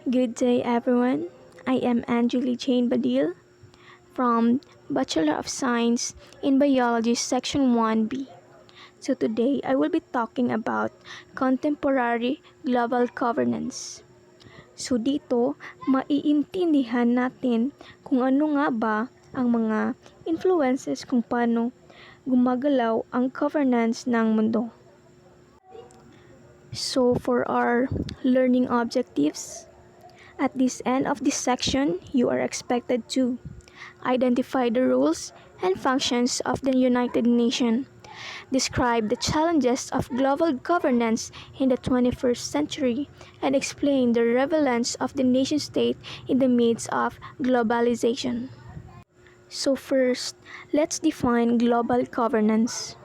Good day, everyone. I am Angeli Jane Badil from Bachelor of Science in Biology Section 1B. So today I will be talking about contemporary global governance. So dito, maiintindihan natin kung ano nga ba ang mga influences kung paano gumagalaw ang governance ng mundo. So for our learning objectives, at this end of this section, you are expected to identify the rules and functions of the United Nations, describe the challenges of global governance in the 21st century, and explain the relevance of the nation-state in the midst of globalization. So first, let's define global governance.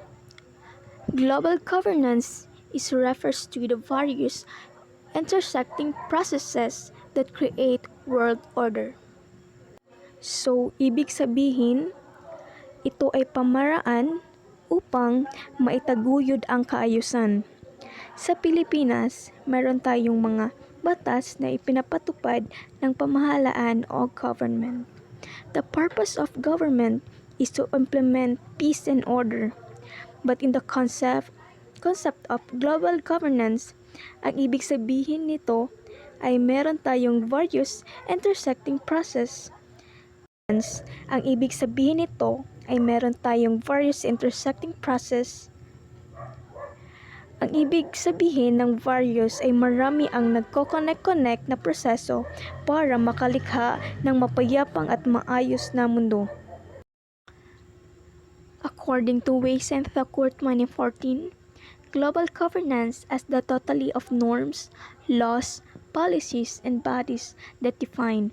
Global governance refers to the various intersecting processes that create world order. So, ibig sabihin, ito ay pamaraan upang maitaguyod ang kaayusan. Sa Pilipinas, meron tayong mga batas na ipinapatupad ng pamahalaan o government. The purpose of government is to implement peace and order. But in the concept of global governance, ang ibig sabihin nito ay meron tayong various intersecting process. Ang ibig sabihin nito ay meron tayong various intersecting process. Ang ibig sabihin ng various ay marami ang nagko-connect na proseso para makalikha ng mapayapang at maayos na mundo. According to Weissenthal 2014, global governance as the totality of norms, laws, policies, and bodies that define,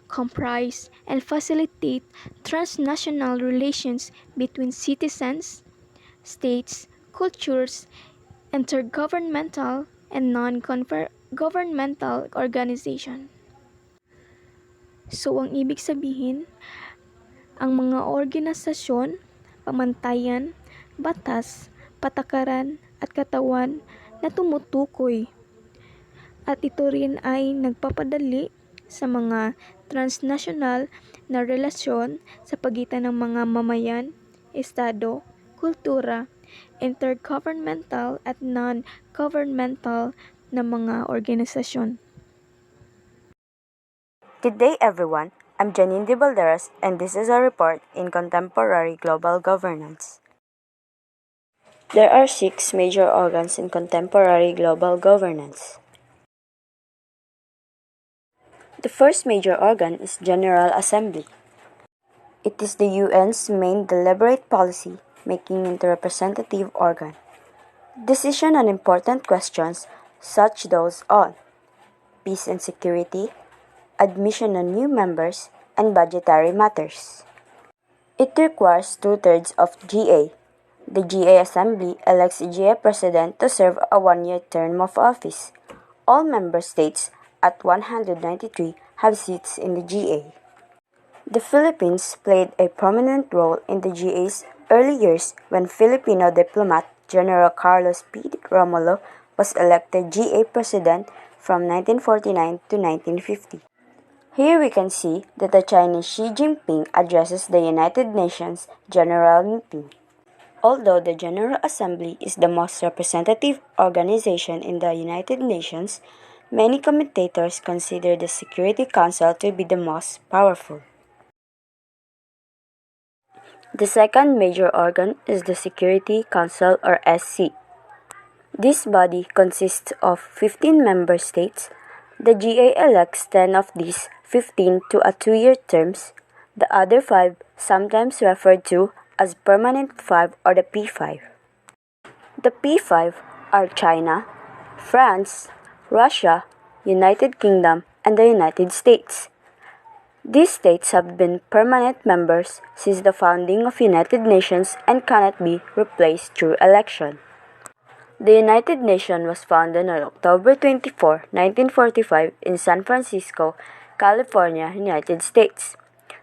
comprise, and facilitate transnational relations between citizens, states, cultures, intergovernmental, and non-governmental organization. So, ang ibig sabihin, ang mga organisasyon, pamantayan, batas, patakaran, at katawan na tumutukoy. At ito rin ay nagpapadali sa mga transnational na relasyon sa pagitan ng mga mamayan, estado, kultura, intergovernmental at non-governmental na mga organisasyon. Good day, everyone. I'm Janine De Balderas, and this is a report in contemporary global governance. There are 6 major organs in contemporary global governance. The first major organ is General Assembly. It is the UN's main deliberate policy-making interrepresentative organ. Decision on important questions such those on peace and security, admission of new members, and budgetary matters. It requires 2/3 of GA. The GA Assembly elects a GA President to serve a 1-year term of office. All member states, at 193, have seats in the GA. The Philippines played a prominent role in the GA's early years when Filipino diplomat General Carlos P. Romulo was elected GA President from 1949 to 1950. Here we can see that the Chinese Xi Jinping addresses the United Nations General Meeting. Although the General Assembly is the most representative organization in the United Nations, many commentators consider the Security Council to be the most powerful. The second major organ is the Security Council or SC. This body consists of 15 member states. The GA elects 10 of these 15 to a 2-year terms, the other 5 sometimes referred to as Permanent 5 or the P5. The P5 are China, France, Russia, United Kingdom, and the United States. These states have been permanent members since the founding of United Nations and cannot be replaced through election. The United Nations was founded on October 24, 1945 in San Francisco, California, United States.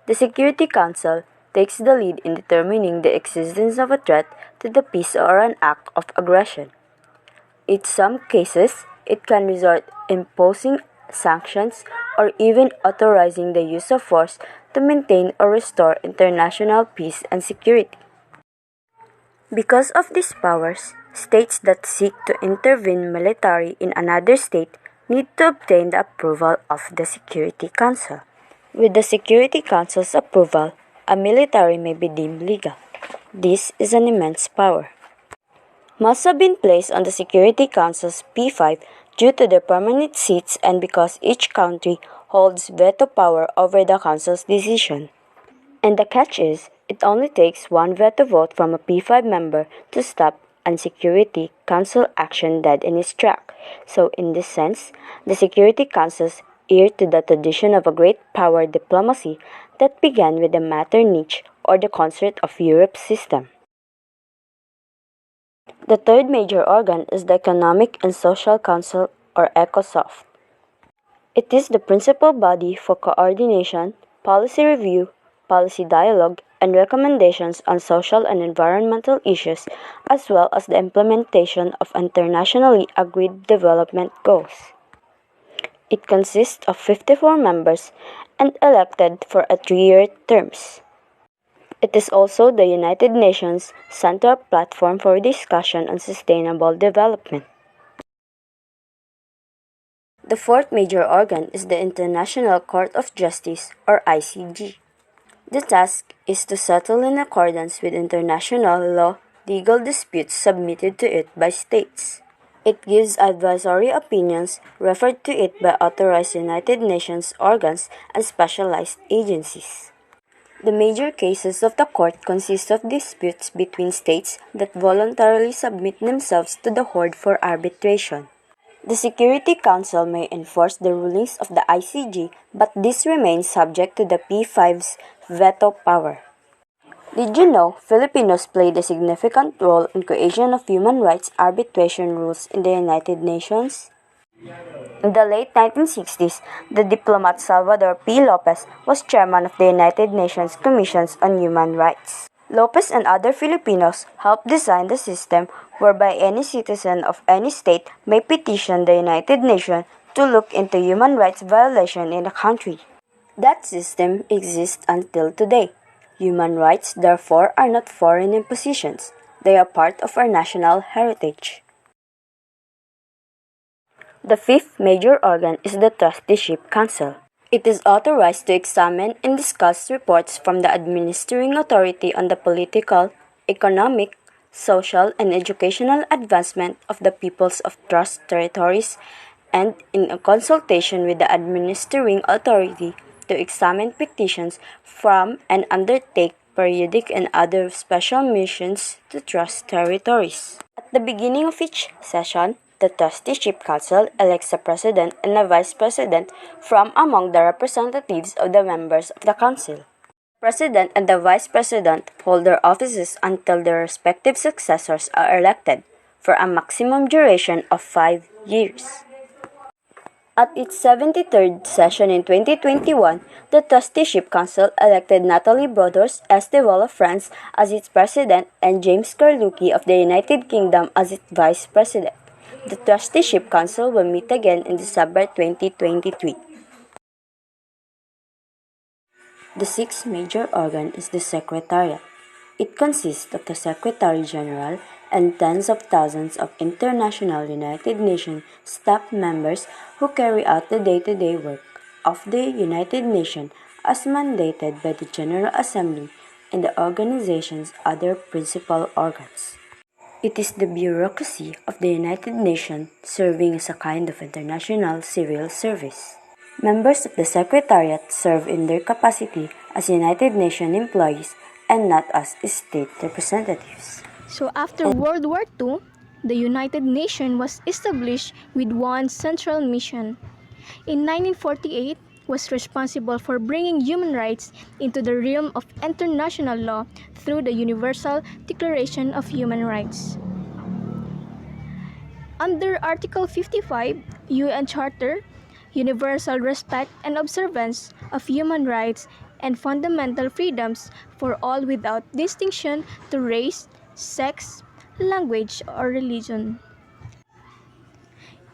The Security Council takes the lead in determining the existence of a threat to the peace or an act of aggression. In some cases, it can resort in imposing sanctions, or even authorizing the use of force to maintain or restore international peace and security. Because of these powers, states that seek to intervene militarily in another state need to obtain the approval of the Security Council. With the Security Council's approval, a military may be deemed legal. This is an immense power. Must have been placed on the Security Council's P5 due to their permanent seats and because each country holds veto power over the Council's decision. And the catch is, it only takes one veto vote from a P5 member to stop a Security Council action dead in its track. So in this sense, the Security Council's heir to the tradition of a great power diplomacy that began with the Metternich or the Concert of Europe system. The third major organ is the Economic and Social Council or ECOSOC. It is the principal body for coordination, policy review, policy dialogue, and recommendations on social and environmental issues, as well as the implementation of internationally agreed development goals. It consists of 54 members and elected for a 3-year terms. It is also the United Nations central platform for discussion on sustainable development. The fourth major organ is the International Court of Justice or ICJ. The task is to settle in accordance with international law legal disputes submitted to it by states. It gives advisory opinions referred to it by authorized United Nations organs and specialized agencies. The major cases of the court consist of disputes between states that voluntarily submit themselves to the court for arbitration. The Security Council may enforce the rulings of the ICJ, but this remains subject to the P5's veto power. Did you know Filipinos played a significant role in creation of human rights arbitration rules in the United Nations? In the late 1960s, the diplomat Salvador P. Lopez was chairman of the United Nations Commissions on Human Rights. Lopez and other Filipinos helped design the system whereby any citizen of any state may petition the United Nations to look into human rights violation in a country. That system exists until today. Human rights, therefore, are not foreign impositions. They are part of our national heritage. The fifth major organ is the Trusteeship Council. It is authorized to examine and discuss reports from the administering authority on the political, economic, social, and educational advancement of the peoples of trust territories and, in a consultation with the administering authority, to examine petitions from and undertake periodic and other special missions to trust territories. At the beginning of each session, the Trusteeship Council elects a president and a vice president from among the representatives of the members of the council. The president and the vice president hold their offices until their respective successors are elected for a maximum duration of 5 years. At its 73rd session in 2021, the Trusteeship Council elected Nathalie Brodeurs Estival of France as its president and James Carlucci of the United Kingdom as its vice president. The Trusteeship Council will meet again in December 2023. The sixth major organ is the Secretariat. It consists of the Secretary General and tens of thousands of international United Nations staff members who carry out the day-to-day work of the United Nations as mandated by the General Assembly and the organization's other principal organs. It is the bureaucracy of the United Nations serving as a kind of international civil service. Members of the Secretariat serve in their capacity as United Nations employees and not as state representatives. So after World War II, the United Nations was established with one central mission. In 1948, was responsible for bringing human rights into the realm of international law through the Universal Declaration of Human Rights. Under Article 55, UN Charter, universal respect and observance of human rights and fundamental freedoms for all without distinction to race, sex, language, or religion.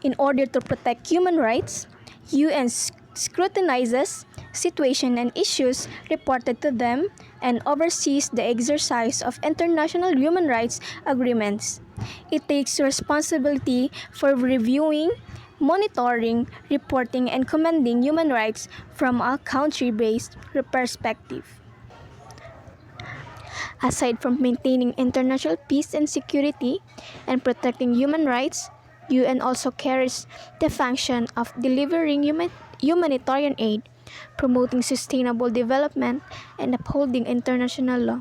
In order to protect human rights, UN scrutinizes situations and issues reported to them and oversees the exercise of international human rights agreements. It takes responsibility for reviewing, monitoring, reporting, and commending human rights from a country-based perspective. Aside from maintaining international peace and security and protecting human rights, UN also carries the function of delivering humanitarian aid, promoting sustainable development, and upholding international law.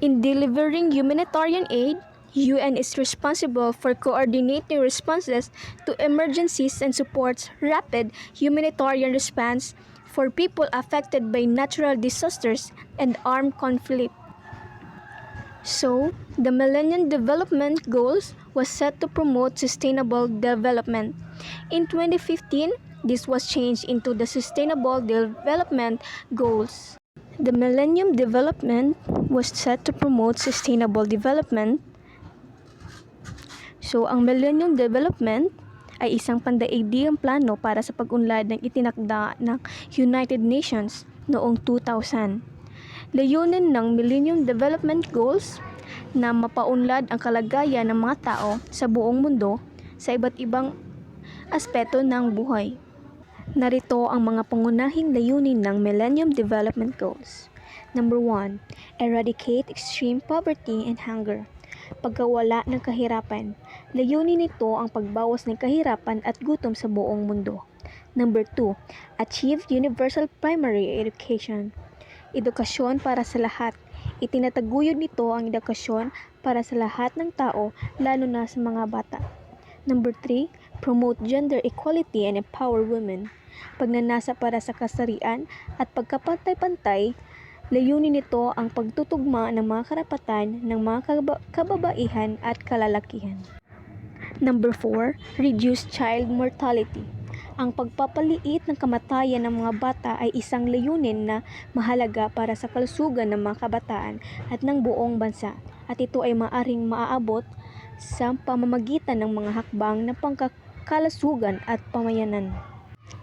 In delivering humanitarian aid, UN is responsible for coordinating responses to emergencies and supports rapid humanitarian response for people affected by natural disasters and armed conflict. So, the Millennium Development Goals was set to promote sustainable development. In 2015, this was changed into the Sustainable Development Goals. The Millennium Development was set to promote sustainable development. So, ang Millennium Development ay isang pandaigdigang plano para sa pag-unlad ng itinakda ng United Nations noong 2000. Layunin ng Millennium Development Goals na mapaunlad ang kalagayan ng mga tao sa buong mundo sa iba't ibang aspeto ng buhay. Narito ang mga pangunahing layunin ng Millennium Development Goals. Number 1. Eradicate extreme poverty and hunger. Pagkawala ng kahirapan. Layunin nito ang pagbawas ng kahirapan at gutom sa buong mundo. Number 2. Achieve universal primary education. Edukasyon para sa lahat. Itinataguyod nito ang edukasyon para sa lahat ng tao, lalo na sa mga bata. Number 3. Promote gender equality and empower women. Pagnanasa para sa kasarian at pagkapantay-pantay, layunin nito ang pagtutugma ng mga karapatan ng mga kababaihan at kalalakihan. Number 4. Reduce child mortality. Ang pagpapaliit ng kamatayan ng mga bata ay isang layunin na mahalaga para sa kalusugan ng mga kabataan at ng buong bansa, at ito ay maaring maaabot sa pamamagitan ng mga hakbang na pangkakalasugan at pamayanan.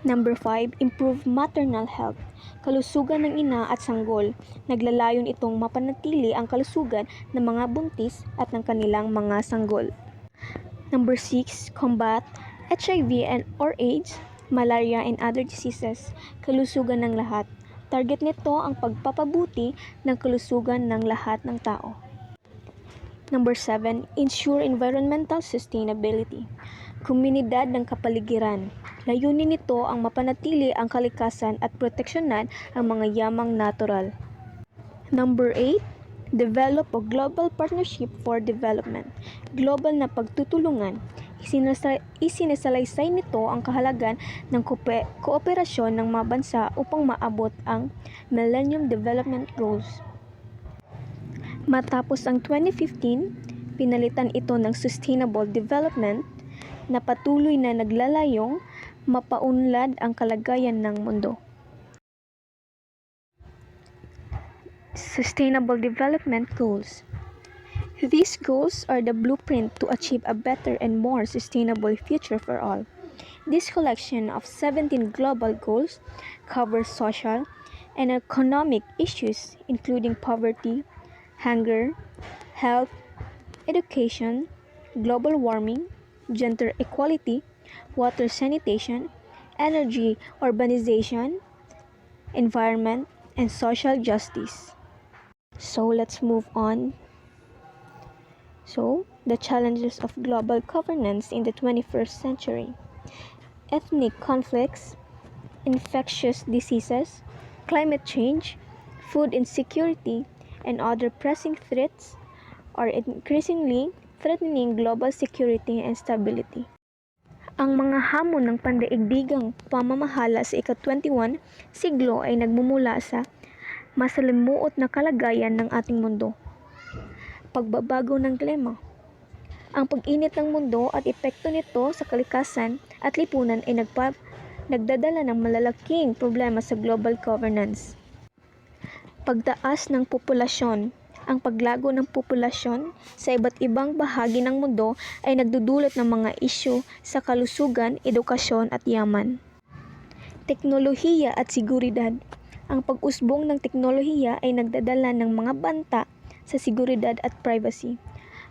Number 5. Improve maternal health. Kalusugan ng ina at sanggol. Naglalayon itong mapanatili ang kalusugan ng mga buntis at ng kanilang mga sanggol. Number 6. Combat HIV or AIDS, malaria and other diseases. Kalusugan ng lahat. Target nito ang pagpapabuti ng kalusugan ng lahat ng tao. Number 7. Ensure environmental sustainability. Komunidad ng kapaligiran. Layunin nito ang mapanatili ang kalikasan at proteksyonan ang mga yamang natural. Number 8. Develop a global partnership for development. Global na pagtutulungan. Isinasalaysay nito ang kahalagan ng kooperasyon ng mga bansa upang maabot ang Millennium Development Goals. Matapos ang 2015, pinalitan ito ng Sustainable Development na patuloy na naglalayong mapaunlad ang kalagayan ng mundo. Sustainable Development Goals. These goals are the blueprint to achieve a better and more sustainable future for all. This collection of 17 global goals covers social and economic issues including poverty, hunger, health, education, global warming, gender equality, water sanitation, energy urbanization, environment, and social justice. So let's move on. So, the challenges of global governance in the 21st century. Ethnic conflicts, infectious diseases, climate change, food insecurity, and other pressing threats are increasingly threatening global security and stability. Ang mga hamon ng pandaigdigang pamamahala sa ika-21 siglo ay nagmumula sa masalimuot na kalagayan ng ating mundo. Pagbabago ng klima. Ang pag-init ng mundo at epekto nito sa kalikasan at lipunan ay nagdadala ng malalaking problema sa global governance. Pagtaas ng populasyon. Ang paglago ng populasyon sa iba't ibang bahagi ng mundo ay nagdudulot ng mga isyu sa kalusugan, edukasyon at yaman. Teknolohiya at seguridad. Ang pag-usbong ng teknolohiya ay nagdadala ng mga banta sa seguridad at privacy.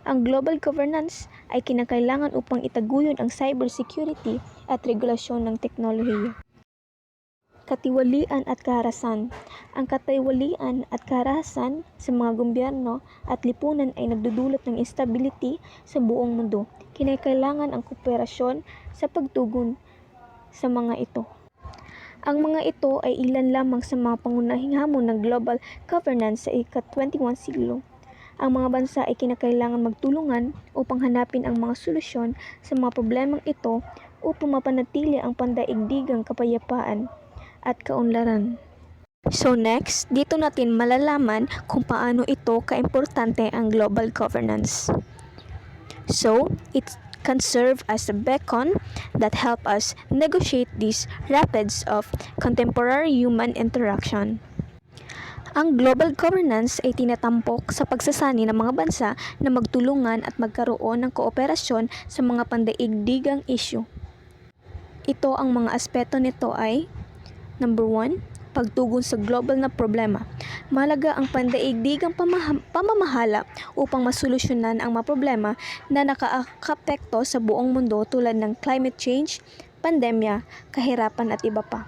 Ang global governance ay kinakailangan upang itaguyod ang cybersecurity at regulasyon ng teknolohiya. Katiwalian at kaharasan. Ang katiwalian at kaharasan sa mga gobyerno at lipunan ay nagdudulot ng instability sa buong mundo. Kinakailangan ang kooperasyon sa pagtugon sa mga ito. Ang mga ito ay ilan lamang sa mga pangunahing hamon ng global governance sa ika-21 siglo. Ang mga bansa ay kinakailangan magtulungan upang hanapin ang mga solusyon sa mga problemang ito upang mapanatili ang pandaigdigang kapayapaan at kaunlaran. So next, dito natin malalaman kung paano ito kaimportante ang global governance. So, it can serve as a beacon that help us negotiate these rapids of contemporary human interaction. Ang global governance ay tinatampok sa pagsasani ng mga bansa na magtulungan at magkaroon ng kooperasyon sa mga pandaigdigang issue. Ito ang mga aspeto nito ay number 1, pagtugon sa global na problema. Mahalaga ang pandaigdigang pamamahala upang masolusyonan ang mga problema na nakakaapekto sa buong mundo tulad ng climate change, pandemya, kahirapan at iba pa.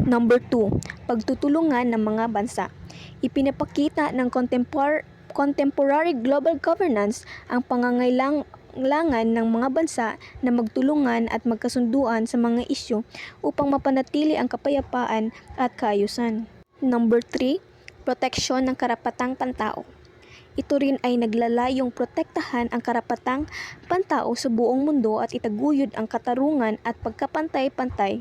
Number 2, pagtutulungan ng mga bansa. Ipinapakita ng contemporary global governance ang pangangailangan ng mga bansa na magtulungan at magkasunduan sa mga isyu upang mapanatili ang kapayapaan at kaayusan. Number 3, proteksyon ng karapatang pantao. Ito rin ay naglalayong protektahan ang karapatang pantao sa buong mundo at itaguyod ang katarungan at pagkapantay-pantay.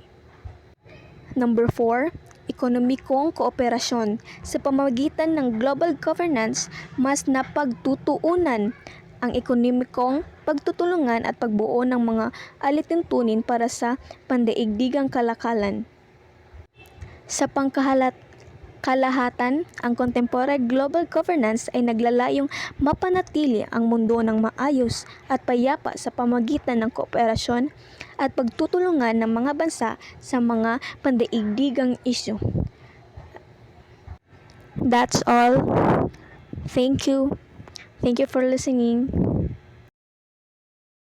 Number 4, ekonomikong kooperasyon. Sa pamamagitan ng global governance, mas napagtutuunan ang ekonomikong pagtutulungan at pagbuo ng mga alituntunin para sa pandaigdigang kalakalan. Sa kalahatan, ang contemporary global governance ay naglalayong mapanatili ang mundo ng maayos at payapa sa pamamagitan ng kooperasyon at pagtutulungan ng mga bansa sa mga pandaigdigang isyu. That's all. Thank you. Thank you for listening.